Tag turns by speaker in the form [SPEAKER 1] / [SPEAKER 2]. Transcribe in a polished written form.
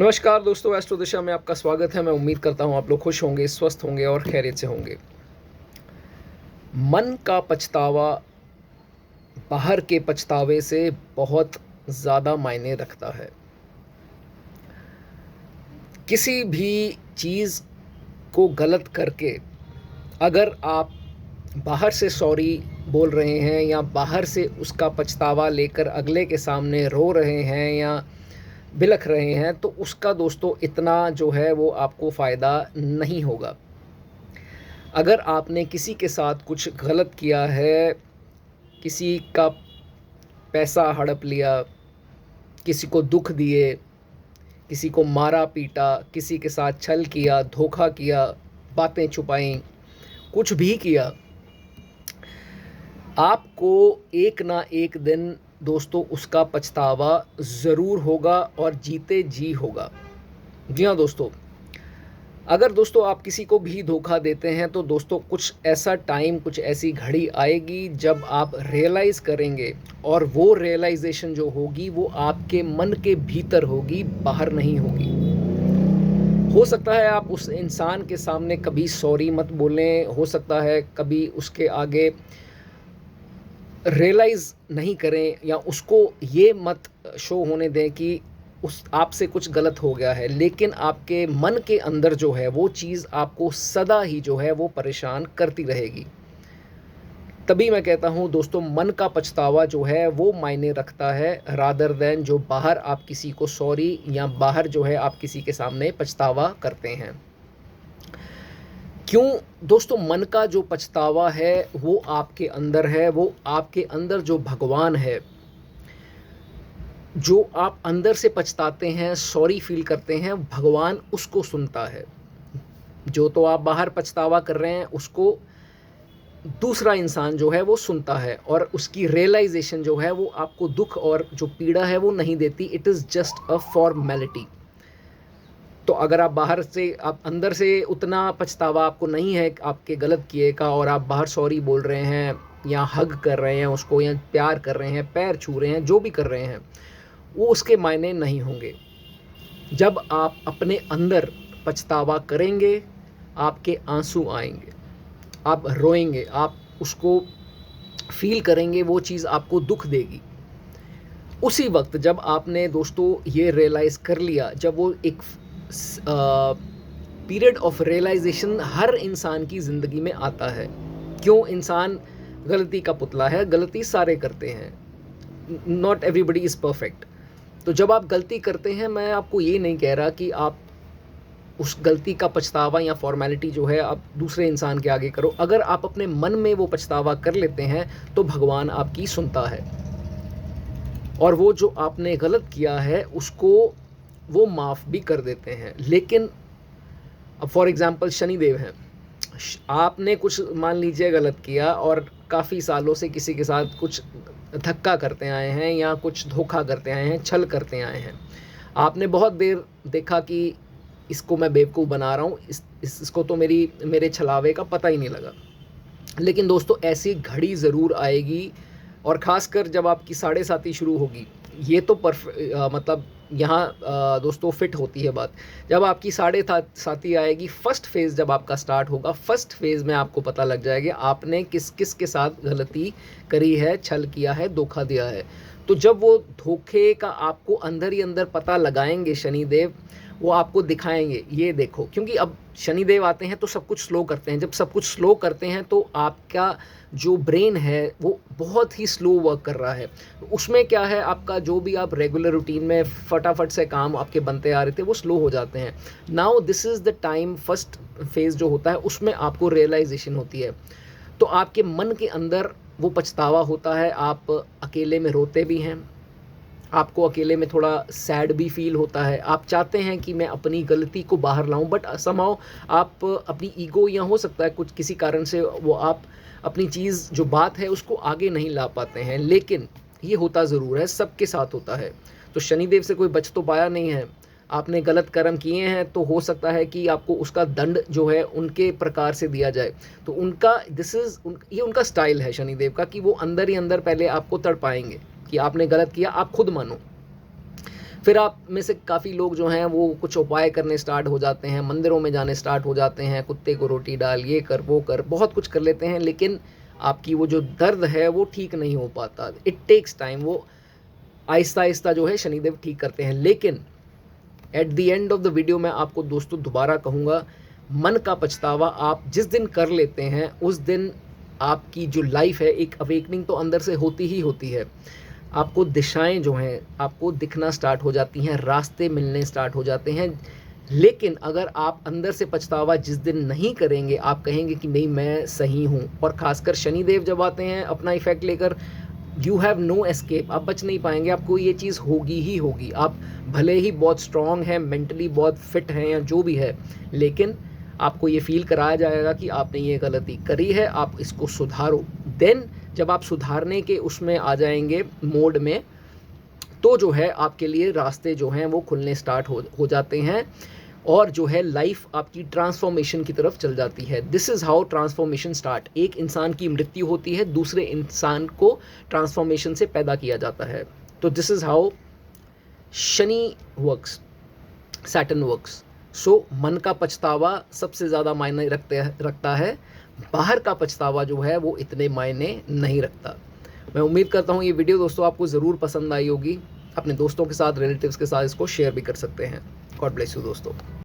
[SPEAKER 1] नमस्कार दोस्तों, एस्ट्रो दिशा में आपका स्वागत है। मैं उम्मीद करता हूँ आप लोग खुश होंगे, स्वस्थ होंगे और खैरियत से होंगे। मन का पछतावा बाहर के पछतावे से बहुत ज़्यादा मायने रखता है। किसी भी चीज़ को गलत करके अगर आप बाहर से सॉरी बोल रहे हैं या बाहर से उसका पछतावा लेकर अगले के सामने रो रहे हैं या बिलख रहे हैं, तो उसका दोस्तों इतना जो है वो आपको फ़ायदा नहीं होगा। अगर आपने किसी के साथ कुछ गलत किया है, किसी का पैसा हड़प लिया, किसी को दुख दिए, किसी को मारा पीटा, किसी के साथ छल किया, धोखा किया, बातें छुपाई, कुछ भी किया, आपको एक ना एक दिन दोस्तों उसका पछतावा ज़रूर होगा और जीते जी होगा। जी हाँ दोस्तों, अगर दोस्तों आप किसी को भी धोखा देते हैं तो दोस्तों कुछ ऐसा टाइम, कुछ ऐसी घड़ी आएगी जब आप रियलाइज़ करेंगे, और वो रियलाइजेशन जो होगी वो आपके मन के भीतर होगी, बाहर नहीं होगी। हो सकता है आप उस इंसान के सामने कभी सॉरी मत बोलें, हो सकता है कभी उसके आगे रियलाइज़ नहीं करें या उसको ये मत शो होने दें कि उस आपसे कुछ गलत हो गया है, लेकिन आपके मन के अंदर जो है वो चीज़ आपको सदा ही जो है वो परेशान करती रहेगी। तभी मैं कहता हूँ दोस्तों, मन का पछतावा जो है वो मायने रखता है रादर दैन जो बाहर आप किसी को सॉरी या बाहर जो है आप किसी के सामने पछतावा करते हैं। क्यों दोस्तों? मन का जो पछतावा है वो आपके अंदर है, वो आपके अंदर जो भगवान है, जो आप अंदर से पछताते हैं, सॉरी फील करते हैं, भगवान उसको सुनता है। जो तो आप बाहर पछतावा कर रहे हैं उसको दूसरा इंसान जो है वो सुनता है, और उसकी रियलाइजेशन जो है वो आपको दुख और जो पीड़ा है वो नहीं देती। It is just a formality. तो अगर आप बाहर से, आप अंदर से उतना पछतावा आपको नहीं है आपके गलत किए का, और आप बाहर सॉरी बोल रहे हैं या हग कर रहे हैं उसको या प्यार कर रहे हैं, पैर छू रहे हैं, जो भी कर रहे हैं, वो उसके मायने नहीं होंगे। जब आप अपने अंदर पछतावा करेंगे, आपके आंसू आएंगे, आप रोएंगे, आप उसको फील करेंगे, वो चीज़ आपको दुख देगी। उसी वक्त जब आपने दोस्तों ये रियलाइज़ कर लिया, जब वो एक पीरियड ऑफ रियलाइजेशन हर इंसान की ज़िंदगी में आता है। क्यों? इंसान गलती का पुतला है, गलती सारे करते हैं, नॉट एवरीबडी इज़ परफेक्ट। तो जब आप गलती करते हैं, मैं आपको ये नहीं कह रहा कि आप उस गलती का पछतावा या फॉर्मेलिटी जो है आप दूसरे इंसान के आगे करो। अगर आप अपने मन में वो पछतावा कर लेते हैं तो भगवान आपकी सुनता है, और वो जो आपने गलत किया है उसको वो माफ़ भी कर देते हैं। लेकिन अब फॉर एग्ज़ाम्पल शनिदेव हैं, आपने कुछ मान लीजिए गलत किया और काफ़ी सालों से किसी के साथ कुछ धक्का करते आए हैं या कुछ धोखा करते आए हैं, छल करते आए हैं। आपने बहुत देर देखा कि इसको मैं बेवकूफ़ बना रहा हूँ, इसको तो मेरे छलावे का पता ही नहीं लगा। लेकिन दोस्तों ऐसी घड़ी ज़रूर आएगी, और ख़ासकर जब आपकी साढ़े साती शुरू होगी, ये तो मतलब यहाँ दोस्तों फिट होती है बात। जब आपकी साढ़े साती आएगी, फ़र्स्ट फेज़ जब आपका स्टार्ट होगा, फ़र्स्ट फेज़ में आपको पता लग जाएगा आपने किस किस के साथ गलती करी है, छल किया है, धोखा दिया है। तो जब वो धोखे का आपको अंदर ही अंदर पता लगाएंगे शनिदेव, वो आपको दिखाएंगे, ये देखो। क्योंकि अब शनिदेव आते हैं तो सब कुछ स्लो करते हैं। जब सब कुछ स्लो करते हैं तो आपका जो ब्रेन है वो बहुत ही स्लो वर्क कर रहा है। उसमें क्या है, आपका जो भी आप रेगुलर रूटीन में फटाफट से काम आपके बनते आ रहे थे वो स्लो हो जाते हैं। Now this is the time, first phase जो होता है उसमें आपको रियलाइजेशन होती है। तो आपके मन के अंदर वो पछतावा होता है, आप अकेले में रोते भी हैं, आपको अकेले में थोड़ा सैड भी फील होता है। आप चाहते हैं कि मैं अपनी गलती को बाहर लाऊं, बट समहाउ आप अपनी ईगो, या हो सकता है कुछ किसी कारण से वो आप अपनी चीज़ जो बात है उसको आगे नहीं ला पाते हैं। लेकिन ये होता ज़रूर है, सबके साथ होता है। तो शनिदेव से कोई बच तो पाया नहीं है। आपने गलत कर्म किए हैं तो हो सकता है कि आपको उसका दंड जो है उनके प्रकार से दिया जाए। तो उनका ये उनका स्टाइल है शनिदेव का, कि वो अंदर ही अंदर पहले आपको तड़पाएंगे कि आपने गलत किया, आप खुद मानो। फिर आप में से काफ़ी लोग जो हैं वो कुछ उपाय करने स्टार्ट हो जाते हैं, मंदिरों में जाने स्टार्ट हो जाते हैं, कुत्ते को रोटी डाल, ये कर वो कर, बहुत कुछ कर लेते हैं, लेकिन आपकी वो जो दर्द है वो ठीक नहीं हो पाता। इट टेक्स टाइम, वो आहिस्ता आहिस्ता जो है शनिदेव ठीक करते हैं। लेकिन at the end of the video मैं आपको दोस्तों दोबारा कहूँगा, मन का पछतावा आप जिस दिन कर लेते हैं उस दिन आपकी जो लाइफ है, एक अवेकनिंग तो अंदर से होती ही होती है। आपको दिशाएं जो हैं आपको दिखना स्टार्ट हो जाती हैं, रास्ते मिलने स्टार्ट हो जाते हैं। लेकिन अगर आप अंदर से पछतावा जिस दिन नहीं करेंगे, आप कहेंगे कि नहीं मैं सही हूँ, और ख़ासकर शनिदेव जब आते हैं अपना इफेक्ट लेकर, यू हैव नो एस्केप, आप बच नहीं पाएंगे, आपको ये चीज़ होगी ही होगी। आप भले ही बहुत स्ट्रॉन्ग हैं, मेंटली बहुत फिट हैं या जो भी है, लेकिन आपको ये फील कराया जाएगा कि आपने ये गलती करी है, आप इसको सुधारो। देन जब आप सुधारने के उसमें आ जाएंगे मोड में, तो जो है आपके लिए रास्ते जो हैं वो खुलने स्टार्ट हो जाते हैं, और जो है लाइफ आपकी ट्रांसफॉर्मेशन की तरफ चल जाती है। This is how transformation start. एक इंसान की मृत्यु होती है, दूसरे इंसान को ट्रांसफॉर्मेशन से पैदा किया जाता है। तो this is how Shani works, Saturn works. So मन का पछतावा सबसे ज़्यादा मायने रखता है, बाहर का पछतावा जो है वो इतने मायने नहीं रखता। मैं उम्मीद करता हूँ ये वीडियो दोस्तों आपको ज़रूर पसंद आई होगी। अपने दोस्तों के साथ, रिलेटिव्स के साथ इसको शेयर भी कर सकते हैं। गॉड ब्लेस यू दोस्तों।